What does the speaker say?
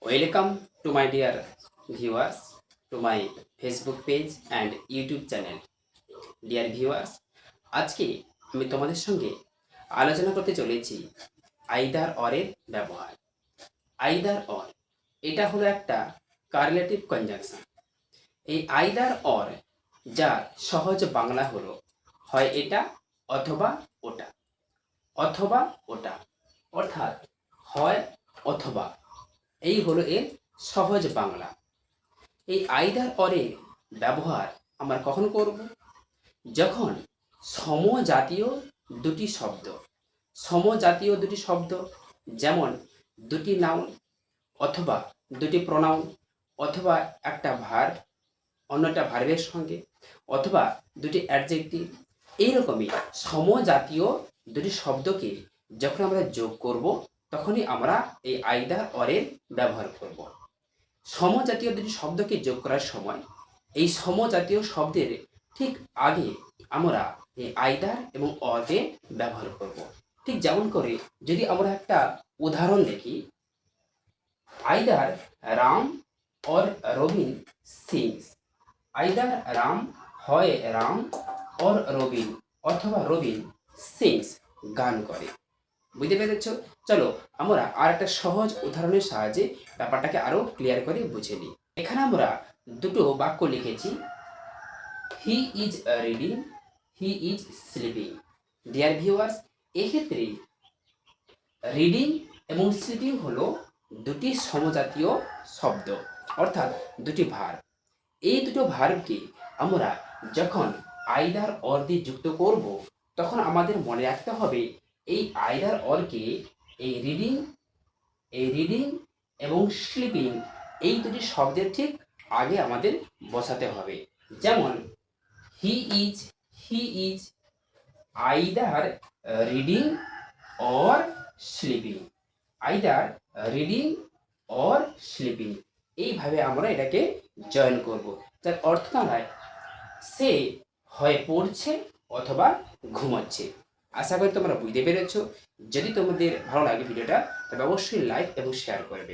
Welcome to my dear viewers to my Facebook page and YouTube channel. Dear viewers, আজকে আমি তোমাদের সঙ্গে আলোচনা করতে চলেছি আইদার অরের ব্যবহার। আইদার অর এটা হলো একটা কারলেটিভ কনজাংশন। এই আইদার অর যার সহজ বাংলা হলো হয় এটা অথবা ওটা, অথবা ওটা, অর্থাৎ হয় অথবা, এই হলো এর সহজ বাংলা। এই আইদার অরের ব্যবহার আমরা কখন করব? যখন সমজাতীয় দুটি শব্দ, সমজাতীয় দুটি শব্দ যেমন দুটি নাউন অথবা দুটি প্রোনাউন অথবা একটা ভার্ব অন্যটা ভার্বের সঙ্গে অথবা দুটি অ্যাডজেক্টিভ, এইরকমই সমজাতীয় দুটি শব্দকে যখন আমরা যোগ করব তখনই আমরা এই আইদার অরের ব্যবহার করব। সমজাতীয় দুটি শব্দকে যোগ করার সময় এই সমজাতীয় শব্দের ঠিক আগে আমরা এই আইদার এবং অরকে ব্যবহার করব। ঠিক যেমন করে যদি আমরা একটা উদাহরণ দেখি, either Ram or Robin sings. Either Ram হয় রাম অর রবিন অথবা রবিন সিংস গান করে। বুঝতে পেরেছ? চলো আমরা আর একটা সহজ উদাহরণের সাহায্যে ব্যাপারটাকে আরো ক্লিয়ার করে বুঝে নিই। এখানে আমরা দুটো বাক্য লিখেছি, he is reading, he is sleeping. Dear viewers, এক্ষেত্রে রিডিং এবং স্লিপিং হলো দুটি সমজাতীয় শব্দ, অর্থাৎ দুটি ভার্ব। এই দুটো ভার্বকে আমরা যখন আইদার অর দিয়ে যুক্ত করব তখন আমাদের মনে রাখতে হবে এই আইদার অরকে এই রিডিং এবং স্লিপিং এই দুটি শব্দের ঠিক আগে আমাদের বসাতে হবে। যেমন he is either reading or sleeping, either reading or sleeping, এইভাবে আমরা এটাকে জয়েন করব, যার অর্থ দাঁড়ায় সে হয় পড়ছে অথবা ঘুমাচ্ছে। আশা করি তোমরা বুঝতে পেরেছো। যদি তোমাদের ভালো লাগে ভিডিওটা তবে অবশ্যই লাইক এবং শেয়ার করবে।